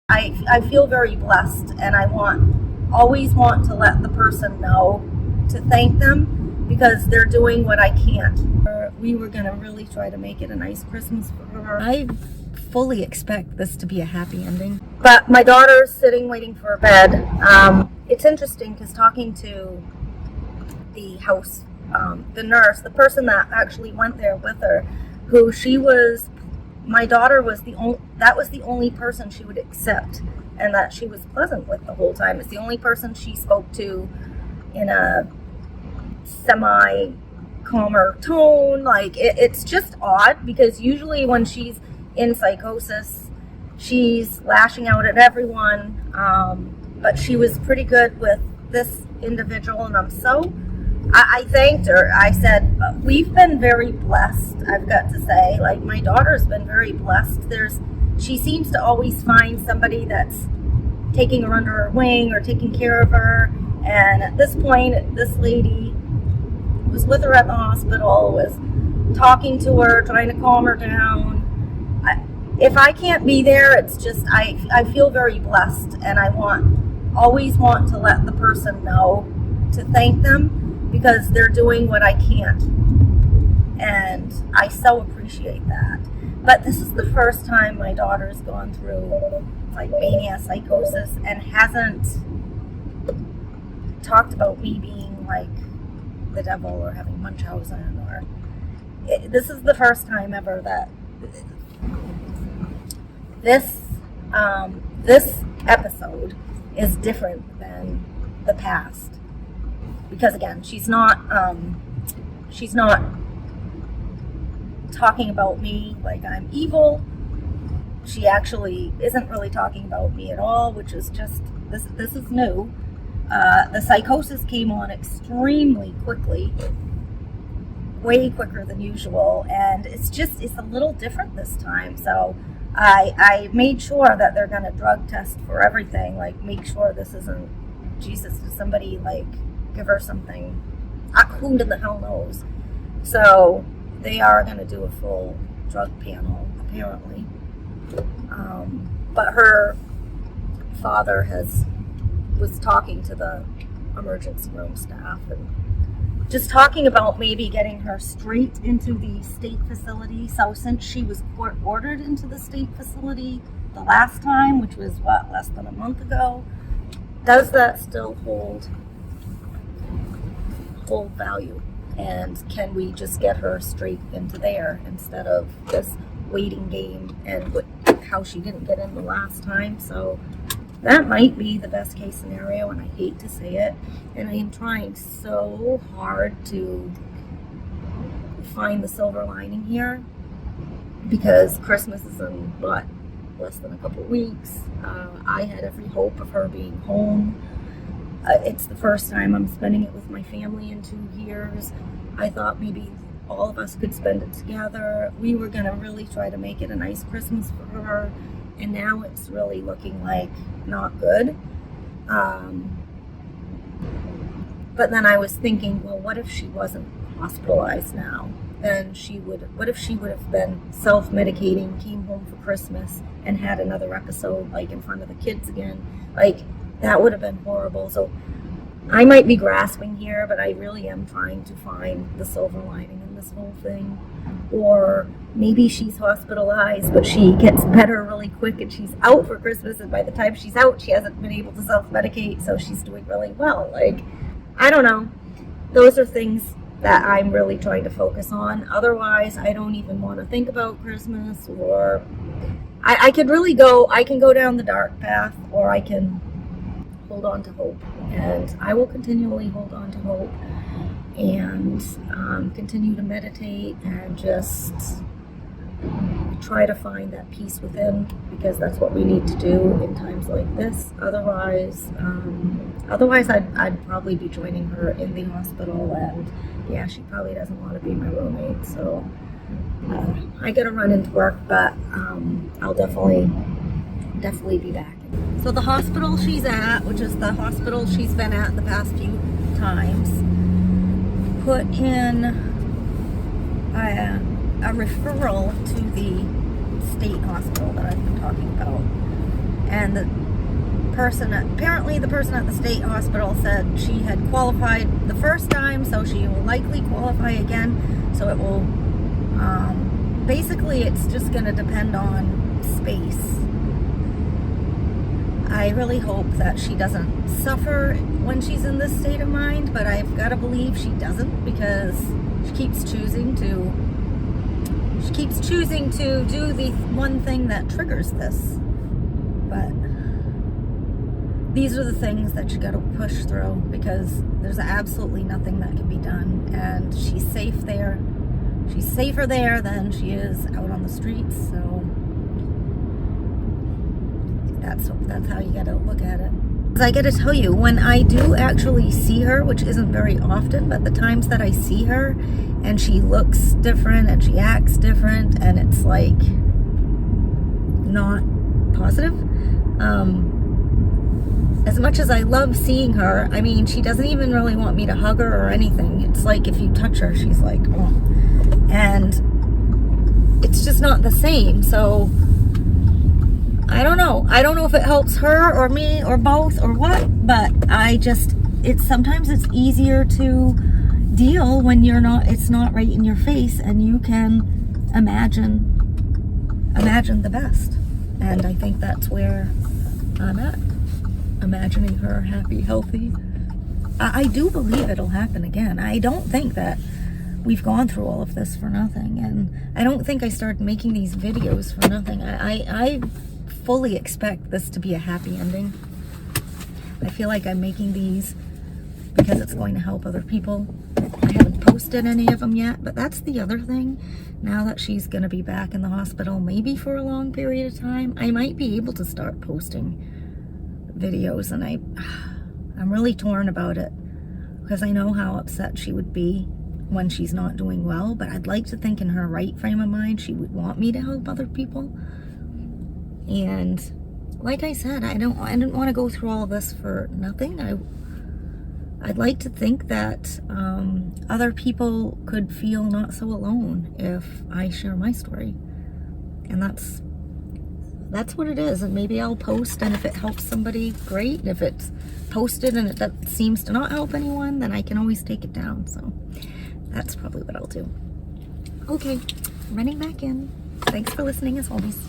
I feel very blessed, and I always want to let the person know to thank them because they're doing what I can't. We were going to really try to make it a nice Christmas for her. I fully expect this to be a happy ending. But my daughter's sitting waiting for her bed. It's interesting because talking to the house, the nurse, the person that actually went there with her, my daughter was that was the only person she would accept and that she was pleasant with the whole time. It's the only person she spoke to in a semi-calmer tone. Like, it's just odd because usually when she's in psychosis, she's lashing out at everyone. But she was pretty good with this individual, and I thanked her. I said, we've been very blessed, I've got to say. Like, my daughter's been very blessed. She seems to always find somebody that's taking her under her wing or taking care of her. And at this point, this lady was with her at the hospital, was talking to her, trying to calm her down. If I can't be there, it's just, I feel very blessed, and I always want to let the person know to thank them because they're doing what I can't. And I so appreciate that. But this is the first time my daughter's gone through like mania psychosis and hasn't talked about me being like the devil or having Munchausen this is the first time ever that this episode is different than the past, because again, she's not talking about me like I'm evil. She actually isn't really talking about me at all, which is just this is new. The psychosis came on extremely quickly, way quicker than usual, and it's a little different this time. So I made sure that they're going to drug test for everything, like make sure this isn't, Jesus, did somebody like give her something? Who the hell knows? So they are going to do a full drug panel, apparently. But her father was talking to the emergency room staff and just talking about maybe getting her straight into the state facility. So since she was court ordered into the state facility the last time, which was less than a month ago, does that still hold value? And can we just get her straight into there instead of this waiting game and how she didn't get in the last time? So that might be the best case scenario, and I hate to say it, and I am trying so hard to find the silver lining here because Christmas is in less than a couple weeks. I had every hope of her being home. It's the first time I'm spending it with my family in 2 years. I thought maybe all of us could spend it together. We were going to really try to make it a nice Christmas for her, and now it's really looking like not good. But then I was thinking, well, what if she wasn't hospitalized now? Then what if she would have been self-medicating, came home for Christmas, and had another episode like in front of the kids again? Like, that would have been horrible. So I might be grasping here, but I really am trying to find the silver lining in this whole thing. Or maybe she's hospitalized, but she gets better really quick and she's out for Christmas, and by the time she's out, she hasn't been able to self-medicate, so she's doing really well. Like, I don't know. Those are things that I'm really trying to focus on. Otherwise, I don't even want to think about Christmas, or I can go down the dark path, or I can hold on to hope. And I will continually hold on to hope and continue to meditate and just try to find that peace within, because that's what we need to do in times like this. Otherwise I'd probably be joining her in the hospital, and yeah, she probably doesn't want to be my roommate. So I gotta run into work, but I'll definitely be back. So the hospital she's at, which is the hospital she's been at the past few times, put in a referral to the state hospital that I've been talking about. and apparently the person at the state hospital said she had qualified the first time, so she will likely qualify again. So it will, basically it's just going to depend on space. I really hope that she doesn't suffer when she's in this state of mind, but I've got to believe she doesn't, because she keeps choosing to do the one thing that triggers this. But these are the things that you got to push through, because there's absolutely nothing that can be done, and she's safe there. She's safer there than she is out on the streets, so that's how you got to look at it. I got to tell you, when I do actually see her, which isn't very often, but the times that I see her and she looks different and she acts different and it's like not positive, as much as I love seeing her, I mean, she doesn't even really want me to hug her or anything. It's like if you touch her, she's like, oh. And it's just not the same. So I don't know. I don't know if it helps her or me or both or what, but sometimes it's easier to deal when it's not right in your face, and you can imagine the best. And I think that's where I'm at. Imagining her happy, healthy. I do believe it'll happen again. I don't think that we've gone through all of this for nothing, and I don't think I started making these videos for nothing. I fully expect this to be a happy ending. I feel like I'm making these because it's going to help other people. I haven't posted any of them yet, but that's the other thing. Now that she's going to be back in the hospital, maybe for a long period of time, I might be able to start posting videos, and I'm really torn about it, because I know how upset she would be when she's not doing well, but I'd like to think in her right frame of mind she would want me to help other people. And like I said, I didn't want to go through all of this for nothing. I'd like to think that other people could feel not so alone if I share my story, and that's what it is. And maybe I'll post, and if it helps somebody, great. If it's posted and that seems to not help anyone, then I can always take it down. So that's probably what I'll do. Okay, running back in. Thanks for listening as always.